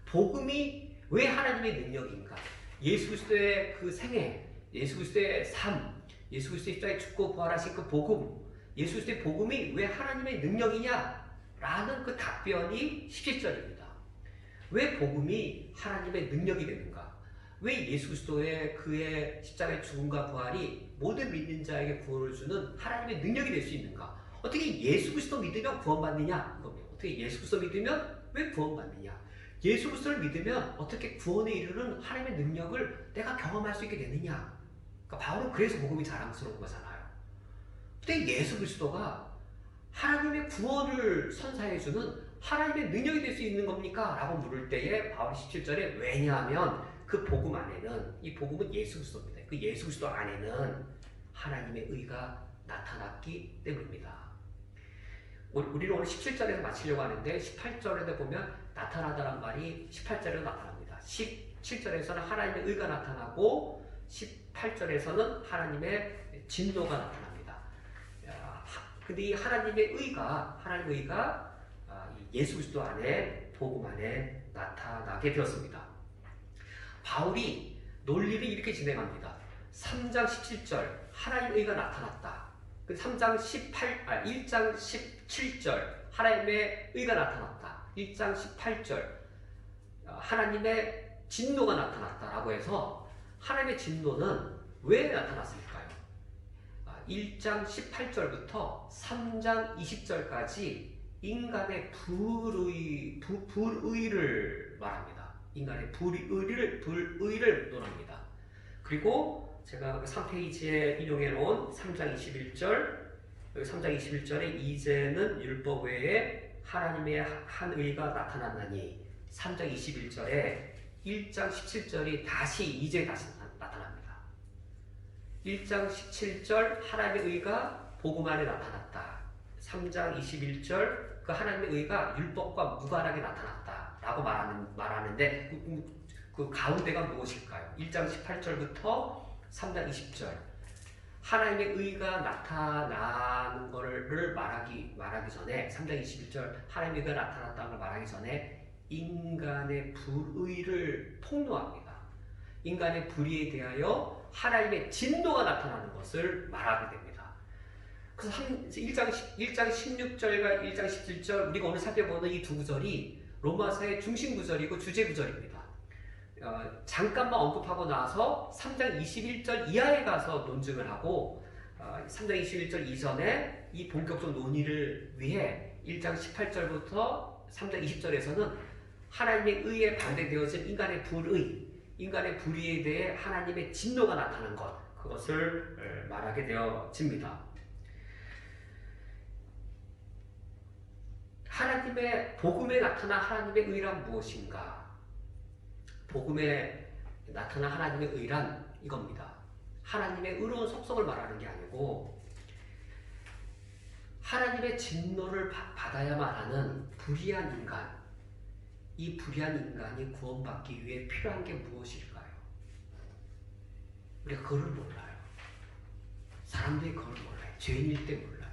복음이 왜 하나님의 능력인가? 예수 그리스도의 그 생애, 예수 그리스도의 삶, 예수 그리스도의 십자가에 죽고 부활하신 그 복음, 예수 그리스도의 복음이 왜 하나님의 능력이냐? 라는 그 답변이 17절입니다. 왜 복음이 하나님의 능력이 되는가? 왜 예수 그리스도의 그의 십자가의 죽음과 부활이 모든 믿는 자에게 구원을 주는 하나님의 능력이 될 수 있는가? 어떻게 예수 그리스도 믿으면 구원받느냐? 이겁니다. 어떻게 예수 그리스도 믿으면 왜 구원받느냐? 예수 그리스도를 믿으면 어떻게 구원에 이르는 하나님의 능력을 내가 경험할 수 있게 되느냐? 그러니까 바울은 그래서 복음이 자랑스러운 거잖아요. 어떻게 예수 그리스도가 하나님의 구원을 선사해주는 하나님의 능력이 될 수 있는 겁니까? 라고 물을 때에 바울이 17절에 왜냐하면 그 복음 안에는, 이 복음은 예수 그리스도입니다. 그 예수 그리스도 안에는 하나님의 의가 나타났기 때문입니다. 우리는 오늘 17절에서 마치려고 하는데 18절에 보면 나타나다란 말이 18절에도 나타납니다. 17절에서는 하나님의 의가 나타나고 18절에서는 하나님의 진노가 나타납니다. 근데 이 하나님의 의가 예수 그리스도 안에, 복음 안에 나타나게 되었습니다. 바울이 논리를 이렇게 진행합니다. 3장 17절 하나님의 의가 나타났다. 1장 17절 하나님의 의가 나타났다. 1장 18절 하나님의 진노가 나타났다라고 해서 하나님의 진노는 왜 나타났을까요? 1장 18절부터 3장 20절까지 인간의 불의를 말합니다. 인간의 불의를 논합니다. 그리고 제가 3페이지에 인용해 놓은 3장 21절, 여기 3장 21절에 이제는 율법 외에 하나님의 한 의가 나타났나니, 3장 21절에 1장 17절이 다시 나타납니다. 1장 17절 하나님의 의가 복음 안에 나타났다. 3장 21절 그 하나님의 의가 율법과 무관하게 나타났다라고 말하는데 그 가운데가 무엇일까요? 1장 18절부터 3장 20절 하나님의 의가 나타나는 것을 말하기 전에, 3장 21절 하나님의 의가 나타났다는 걸 말하기 전에 인간의 불의를 폭로합니다. 인간의 불의에 대하여 하나님의 진노가 나타나는 것을 말하게 됩니다. 그래서 1장 16절과 1장 17절 우리가 오늘 살펴보는 이 두 구절이 로마서의 중심 구절이고 주제 구절입니다. 잠깐만 언급하고 나서 3장 21절 이하에 가서 논증을 하고 3장 21절 이전에 이 본격적 논의를 위해 1장 18절부터 3장 20절에서는 하나님의 의에 반대되어진 인간의 불의에 대해 하나님의 진노가 나타난 것, 그것을 말하게 되어집니다. 하나님의 복음에 나타난 하나님의 의란 무엇인가? 복음에 나타난 하나님의 의란 이겁니다. 하나님의 의로운 속성을 말하는 게 아니고 하나님의 진노를 받아야만 하는 불의한 인간, 이 불의한 인간이 구원받기 위해 필요한 게 무엇일까요? 우리가 그걸 몰라요. 사람들이 그걸 몰라요. 죄인일 때 몰라요.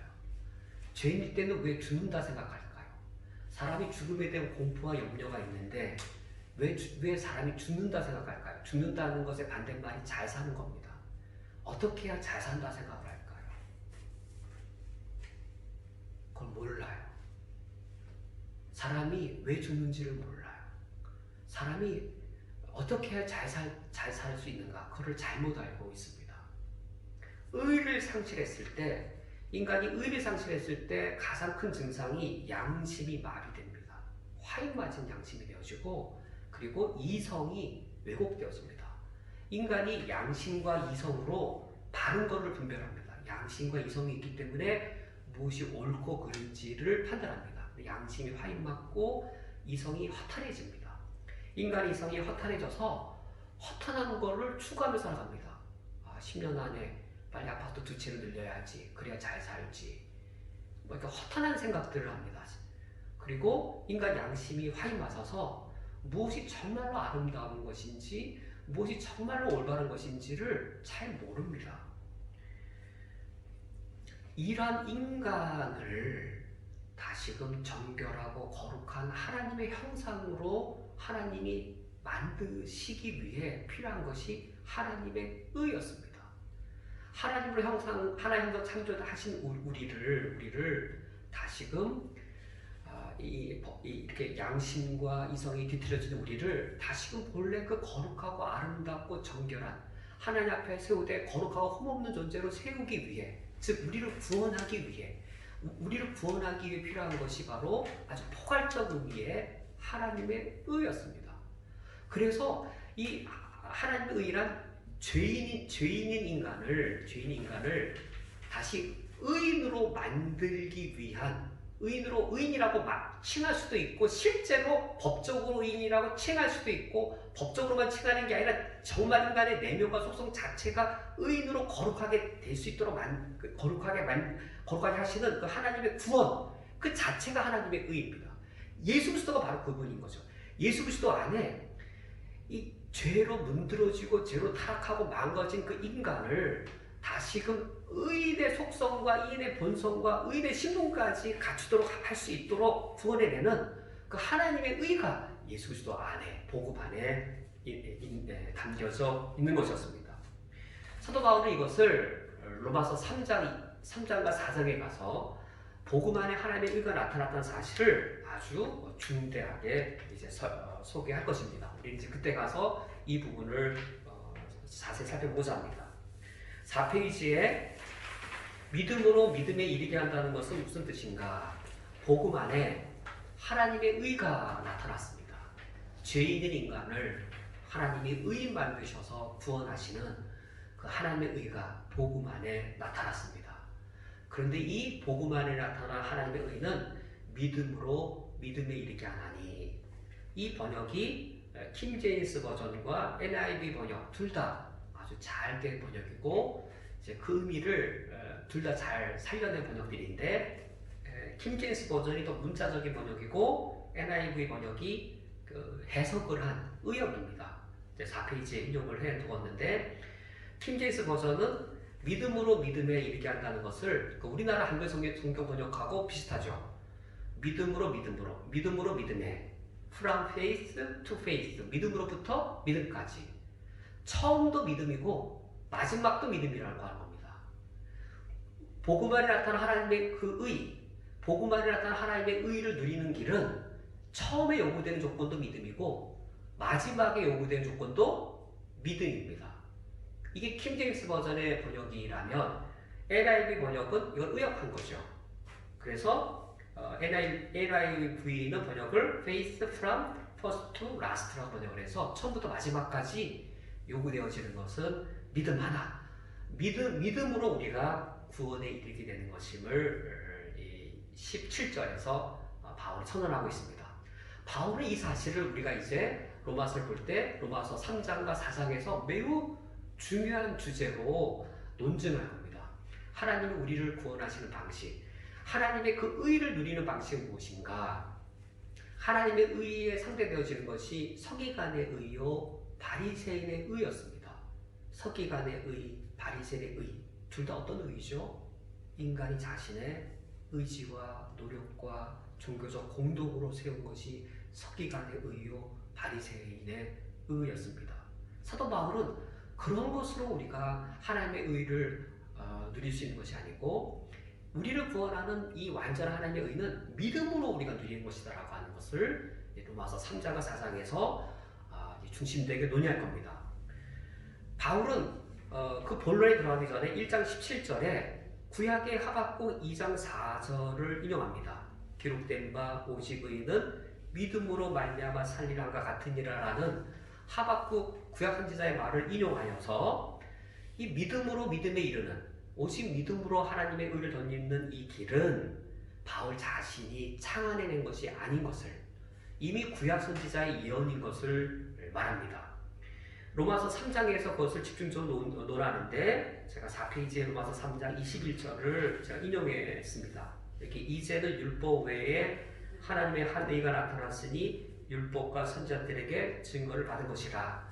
죄인일 때는 왜 죽는다 생각할까요? 사람이 죽음에 대한 공포와 염려가 있는데 왜 사람이 죽는다 생각할까요? 죽는다는 것의 반대말이 잘 사는 겁니다. 어떻게 해야 잘 산다 생각을 할까요? 그걸 몰라요. 사람이 왜 죽는지를 몰라요. 사람이 어떻게 해야 잘 살 수 있는가? 그걸 잘못 알고 있습니다. 의를 상실했을 때, 인간이 의를 상실했을 때 가장 큰 증상이 양심이 마비됩니다. 화인 맞은 양심이 되어지고, 그리고 이성이 왜곡되어집니다. 인간이 양심과 이성으로 바른 것을 분별합니다. 양심과 이성이 있기 때문에 무엇이 옳고 그른지를 판단합니다. 양심이 화인 맞고 이성이 허탄해집니다. 인간의 이성이 허탄해져서 허탄한 거를 추구하며 살아갑니다. 10년 안에 빨리 아파트 2채를 늘려야지. 그래야 잘 살지. 이렇게 허탄한 생각들을 합니다. 그리고 인간 양심이 화인 맞아서 무엇이 정말로 아름다운 것인지, 무엇이 정말로 올바른 것인지를 잘 모릅니다. 이러한 인간을 다시금 정결하고 거룩한 하나님의 형상으로 하나님이 만드시기 위해 필요한 것이 하나님의 의였습니다. 하나님의 형상 창조하신 우리를 다시금 이렇게 양심과 이성이 뒤틀려지는 우리를 다시금 본래 그 거룩하고 아름답고 정결한 하나님 앞에 세우되 거룩하고 흠없는 존재로 세우기 위해, 즉 우리를 구원하기 위해 필요한 것이 바로 아주 포괄적 의미의 하나님의 의였습니다. 그래서 이 하나님의 의란 죄인인 인간을 다시 의인으로 만들기 위한, 의인이라고 칭할 수도 있고, 실제로 법적으로 의인이라고 칭할 수도 있고, 법적으로만 칭하는 게 아니라 정말 인간의 내면과 속성 자체가 의인으로 거룩하게 될 수 있도록 거룩하게 하시는 그 하나님의 구원, 그 자체가 하나님의 의입니다. 예수 그리스도가 바로 그분인 거죠. 예수 그리스도 안에 이 죄로 문드러지고 죄로 타락하고 망가진 그 인간을 다시금 의인의 속성과 의인의 본성과 의인의 신분까지 갖추도록 할 수 있도록 구원해내는 그 하나님의 의가 예수 그리스도 안에, 복음 안에 담겨져 있는 것이었습니다. 사도 바울은 이것을 로마서 3장과 4장에 가서 복음 안에 하나님의 의가 나타났다는 사실을 아주 중대하게 이제 소개할 것입니다. 우리 이제 그때 가서 이 부분을 자세히 살펴보고자 합니다. 4페이지에 믿음으로 믿음에 이르게 한다는 것은 무슨 뜻인가? 복음 안에 하나님의 의가 나타났습니다. 죄인인 인간을 하나님이 의인 만드셔서 구원하시는 그 하나님의 의가 복음 안에 나타났습니다. 그런데 이 복음 안에 나타난 하나님의 의는 믿음으로 믿음에 이르게 하나니, 이 번역이 킹제임스 버전과 NIV 번역 둘 다 아주 잘 된 번역이고, 이제 그 의미를 둘 다 잘 살려낸 번역들인데, 킹제임스 버전이 더 문자적인 번역이고 NIV 번역이 그 해석을 한 의역입니다. 이제 4페이지에 인용을 해 두었는데, 킹제임스 버전은 믿음으로 믿음에 이르게 한다는 것을 우리나라 한글 성경 번역하고 비슷하죠. 믿음으로 믿음에, from faith to faith, 믿음으로부터 믿음까지. 처음도 믿음이고 마지막도 믿음이라고 하는 겁니다. 복음 안에 나타난 하나님의 그 의, 복음 안에 나타난 하나님의 의를 누리는 길은 처음에 요구되는 조건도 믿음이고 마지막에 요구되는 조건도 믿음입니다. 이게 킹제임스 버전의 번역이라면 NIV 번역은 이걸 의역한 거죠. 그래서 NIV는 번역을 faith from first to last라고 번역을 해서 처음부터 마지막까지 요구되어지는 것은 믿음 하나, 믿음으로 우리가 구원에 이르게 되는 것임을 17절에서 바울이 선언하고 있습니다. 바울은 이 사실을 우리가 이제 로마서를 볼 때 로마서 3장과 4장에서 매우 중요한 주제로 논증을 합니다. 하나님이 우리를 구원하시는 방식, 하나님의 그 의를 누리는 방식은 무엇인가? 하나님의 의에 상대되어지는 것이 서기관의 의요, 바리새인의 의였습니다. 서기관의 의, 바리새인의 의, 둘 다 어떤 의죠? 인간이 자신의 의지와 노력과 종교적 공덕으로 세운 것이 서기관의 의요, 바리새인의 의였습니다. 사도 바울은 그런 것으로 우리가 하나님의 의를 누릴 수 있는 것이 아니고 우리를 구원하는 이 완전한 하나님의 의는 믿음으로 우리가 누리는 것이다 라고 하는 것을 로마서 3장과 4장에서 중심되게 논의할 겁니다. 바울은 그 본론에 들어가기 전에 1장 17절에 구약의 하박국 2장 4절을 인용합니다. 기록된 바 오직 의인은 믿음으로 말미암아 살리라가 같으니라라는 하박국 구약 선지자의 말을 인용하여서 이 믿음으로 믿음에 이르는 오직 믿음으로 하나님의 의를 덧입는 이 길은 바울 자신이 창안해낸 것이 아닌 것을 이미 구약 선지자의 예언인 것을 말합니다. 로마서 3장에서 그것을 집중적으로 논하는데 제가 4페이지에 로마서 3장 21절을 제가 인용했습니다. 이렇게 이제는 율법 외에 하나님의 한 의가 나타났으니 율법과 선지자들에게 증거를 받은 것이라.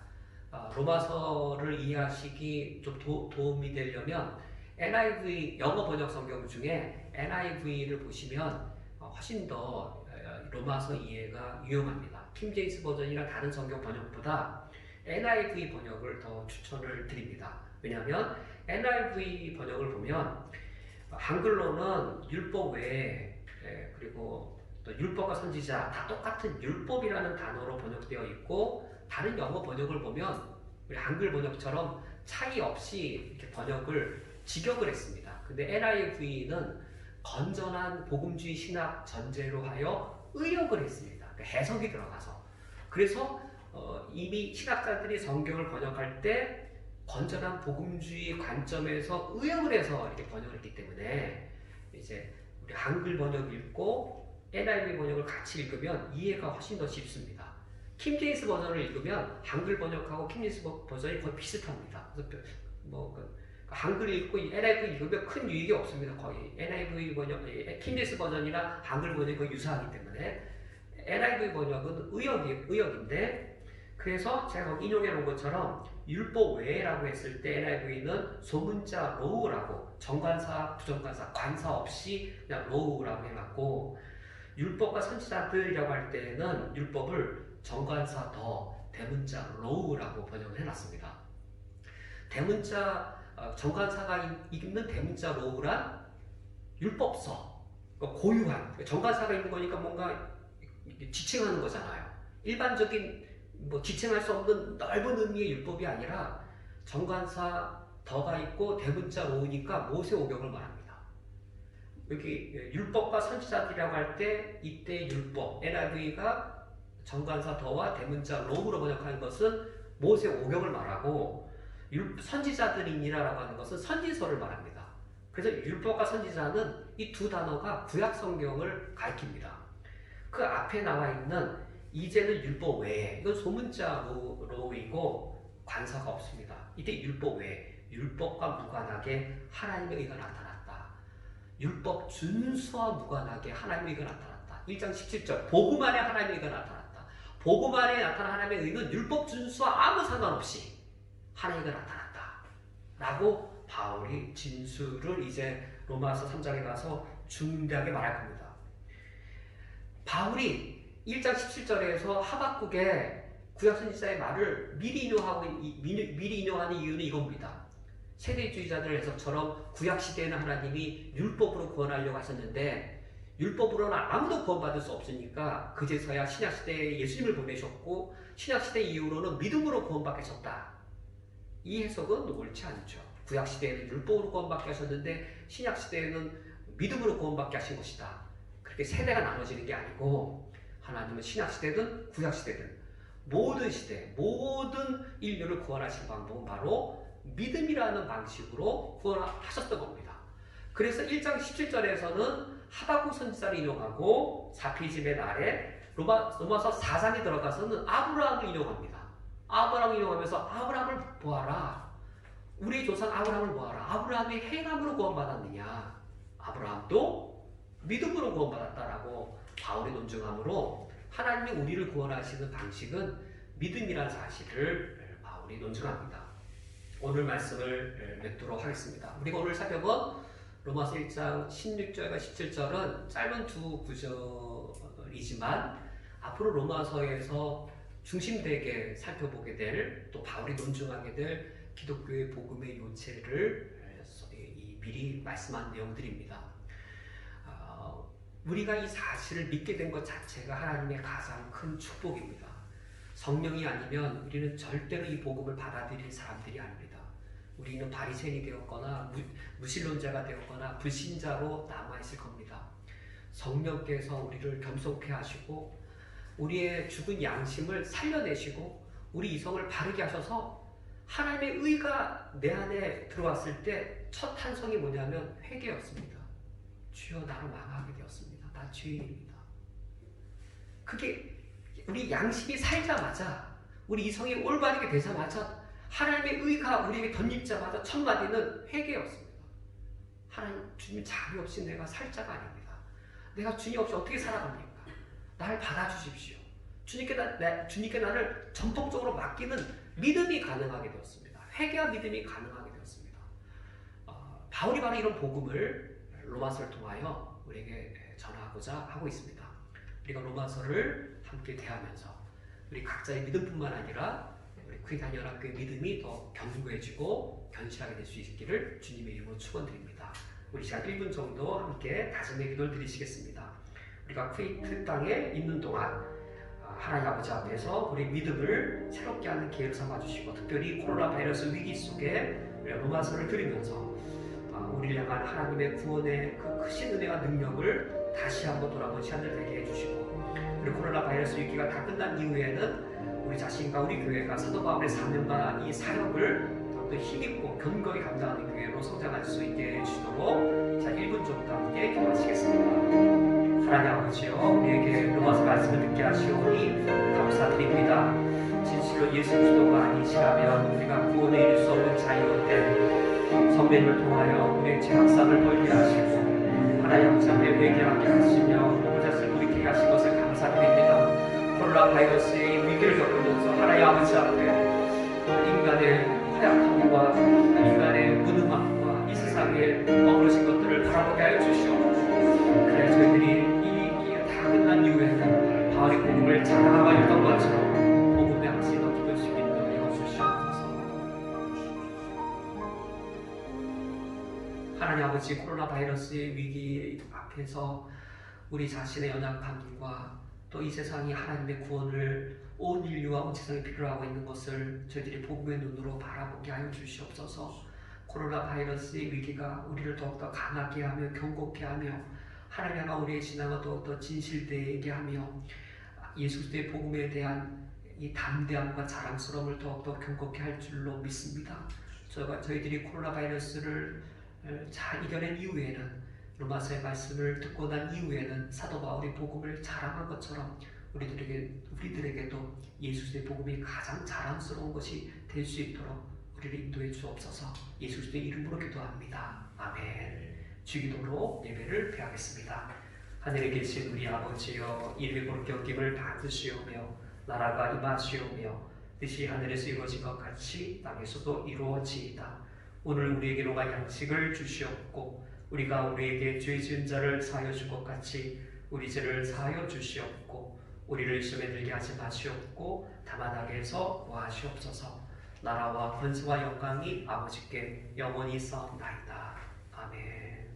로마서를 이해하시기 좀 도움이 되려면 NIV 영어 번역 성경 중에 NIV를 보시면 훨씬 더 로마서 이해가 유용합니다. 킹제임스 버전이나 다른 성경 번역보다 NIV 번역을 더 추천을 드립니다. 왜냐하면 NIV 번역을 보면 한글로는 율법 외에 그리고 또 율법과 선지자 다 똑같은 율법이라는 단어로 번역되어 있고 다른 영어 번역을 보면 우리 한글 번역처럼 차이 없이 이렇게 번역을 직역을 했습니다. 근데 NIV는 건전한 복음주의 신학 전제로 하여 의역을 했습니다. 그러니까 해석이 들어가서. 그래서 이미 신학자들이 성경을 번역할 때 건전한 복음주의 관점에서 의역을 해서 이렇게 번역을 했기 때문에 이제 우리 한글 번역 읽고 NIV 번역을 같이 읽으면 이해가 훨씬 더 쉽습니다. 킹제임스 버전을 읽으면 한글 번역하고 킹제임스 버전이 거의 비슷합니다. 그래서 한글 읽고 NIV 읽으면 큰 유익이 없습니다. 거의 NIV 번역, 킹제임스 버전이나 한글 번역이 거의 유사하기 때문에 NIV 번역은 의역인데 그래서 제가 거기 인용해 놓은 것처럼 율법 외라고 했을 때 NIV는 소문자 로우라고 정관사, 부정관사, 관사 없이 그냥 로우라고 해갖고 율법과 선지자들이라고 할 때는 율법을 정관사 더 대문자 로우라고 번역을 해놨습니다. 대문자 정관사가 읽는 대문자 로우란 율법서, 그러니까 고유한 정관사가 있는 거니까 뭔가 지칭하는 거잖아요. 일반적인 지칭할 수 없는 넓은 의미의 율법이 아니라 정관사 더가 있고 대문자 로우니까 모세오경을 말합니다. 여기 율법과 선지자들이라고 할 때 이때 율법 NIV가 정관사 더와 대문자 로우로 번역하는 것은 모세오경을 말하고 선지자들이니라라고 하는 것은 선지서를 말합니다. 그래서 율법과 선지자는 이 두 단어가 구약 성경을 가리킵니다. 그 앞에 나와 있는 이제는 율법 외에 이건 소문자 로우이고 관사가 없습니다. 이때 율법 외에 율법과 무관하게 하나님의 의가 나타났다. 율법 준수와 무관하게 하나님의 의가 나타났다. 1장 17절 복음 안에 하나님의 의가 나타났다. 복음 안에 나타난 하나님의 의는 율법 준수와 아무 상관없이 하나님의 의가 나타났다. 라고 바울이 진술을 이제 로마서 3장에 가서 중대하게 말할 겁니다. 바울이 1장 17절에서 하박국의 구약 선지자의 말을 미리 인용하는 이유는 이겁니다. 세대주의자들 해석처럼 구약 시대에는 하나님이 율법으로 구원하려고 하셨는데 율법으로는 아무도 구원받을 수 없으니까 그제서야 신약 시대에 예수님을 보내셨고 신약 시대 이후로는 믿음으로 구원받게 하셨다. 이 해석은 옳지 않죠. 구약 시대에는 율법으로 구원받게 하셨는데 신약 시대에는 믿음으로 구원받게 하신 것이다. 그렇게 세대가 나눠지는 게 아니고 하나님은 신약 시대든 구약 시대든 모든 시대, 모든 인류를 구원하신 방법은 바로 믿음이라는 방식으로 구원하셨던 겁니다. 그래서 1장 17절에서는 하박국 선지자를 인용하고 4페이지 맨 아래 로마서 4장에 들어가서는 아브라함을 인용합니다. 아브라함을 인용하면서 아브라함을 보아라. 우리 조상 아브라함을 보아라. 아브라함이 행함으로 구원받았느냐. 아브라함도 믿음으로 구원받았다라고 바울이 논증하므로 하나님이 우리를 구원하시는 방식은 믿음이라는 사실을 바울이 논증합니다. 오늘 말씀을 맺도록 하겠습니다. 우리가 오늘 살펴본 로마서 1장 16절과 17절은 짧은 두 구절이지만 앞으로 로마서에서 중심되게 살펴보게 될 또 바울이 논증하게 될 기독교의 복음의 요체를 미리 말씀한 내용들입니다. 우리가 이 사실을 믿게 된 것 자체가 하나님의 가장 큰 축복입니다. 성령이 아니면 우리는 절대로 이 복음을 받아들일 사람들이 아닙니다. 우리는 바리새인이 되었거나 무신론자가 되었거나 불신자로 남아있을 겁니다. 성령께서 우리를 겸손케 하시고 우리의 죽은 양심을 살려내시고 우리 이성을 바르게 하셔서 하나님의 의가 내 안에 들어왔을 때 첫 탄성이 뭐냐면 회개였습니다. 주여 나로 망하게 되었습니다. 나 죄인입니다. 그게 우리 양심이 살자마자 우리 이성이 올바르게 되자마자 하나님의 의가 우리에게 덧입자마자 첫 마디는 회개였습니다. 하나님 주님 자비 없이 내가 살 자가 아닙니다. 내가 주님 없이 어떻게 살아갑니까? 나를 받아주십시오. 주님께 나를 전폭적으로 맡기는 믿음이 가능하게 되었습니다. 회개와 믿음이 가능하게 되었습니다. 바울이 바로 이런 복음을 로마서를 통하여 우리에게 전하고자 하고 있습니다. 우리가 로마서를 함께 대하면서 우리 각자의 믿음뿐만 아니라 우리 크리스찬 연합교회 믿음이 더 견고해지고 견실하게 될 수 있기를 주님의 이름으로 축원드립니다. 우리 시간 1분 정도 함께 다짐의 기도를 드리시겠습니다. 우리가 쿠웨이트 땅에 있는 동안 하나님 아버지 앞에서 우리 믿음을 새롭게 하는 기회를 삼아주시고 특별히 코로나 바이러스 위기 속에 로마서를 들으면서 우리를 향한 하나님의 구원의 그 크신 은혜와 능력을 다시 한번 돌아본 시간을 되게 해주시고 그리고 코로나 바이러스 위기가 다 끝난 이후에는 우리 자신과 우리 교회가 사도 바울의 사명과 이 사역을 더욱더 힘있고 견고히 감당하는 교회로 성장할 수 있게 해주시도록 자 1분 정도 함께 기도하시겠습니다. 하나님 아버지여 우리에게 로마서 말씀을 듣게 하시오니 감사드립니다. 진실로 예수 그리스도가 아니시라면 우리가 구원에 이를 수 없는 자유인데 선배님을 통하여 우리의 죄악상을 돌게 하시고 하나님 아버지 앞에 회개하게 하시며 모자를 돌이키게 하신 것을 감사드립니다. 코로나 바이러스의 위기를 겪으면서 하나님 아버지 앞에 인간의 허약함과 인간의 무능함과 이 세상에 머무르신 것들을 바라보게 하여 주시옵소서. 그래 저희들이 다 끝난 이후에는 바울의 복음을 자랑하고 있던 것처럼 복음의 확신을 얻을 수 있는 은혜를 주시옵소서. 하나님 아버지 코로나 바이러스의 위기 앞에서 우리 자신의 연약함과 또 이 세상이 하나님의 구원을 온 인류와 온 세상이 필요로 하고 있는 것을 저희들이 복음의 눈으로 바라보게 하여 주시옵소서. 코로나 바이러스의 위기가 우리를 더욱더 강하게 하며 경고케 하며 하나님 향한 우리의 신앙을 더욱더 진실되게 하며 예수 그리스도의 복음에 대한 이 담대함과 자랑스러움을 더욱더 경고케 할 줄로 믿습니다. 저희들이 코로나 바이러스를 잘 이겨낸 이후에는 로마서의 말씀을 듣고 난 이후에는 사도 바울이 복음을 자랑한 것처럼 우리들에게도 예수 그리스도의 복음이 가장 자랑스러운 것이 될 수 있도록 우리를 인도해 주옵소서. 예수 그리스도의 이름으로 기도합니다. 아멘. 주기도로 예배를 드리겠습니다. 하늘에 계신 우리 아버지여 이름이 그렇게 여김을 받으시오며 나라가 임하시오며 뜻이 하늘에서 이루어진 것 같이 땅에서도 이루어지이다. 오늘 우리에게로가 양식을 주시옵고 우리가 우리에게 죄 지은 자를 사하여 준 것 같이 우리 죄를 사하여 주시옵고 우리를 시험에 들게 하지 마시옵고 다만 악에서 구하시옵소서. 나라와 권세와 영광이 아버지께 영원히 있사옵나이다. 아멘.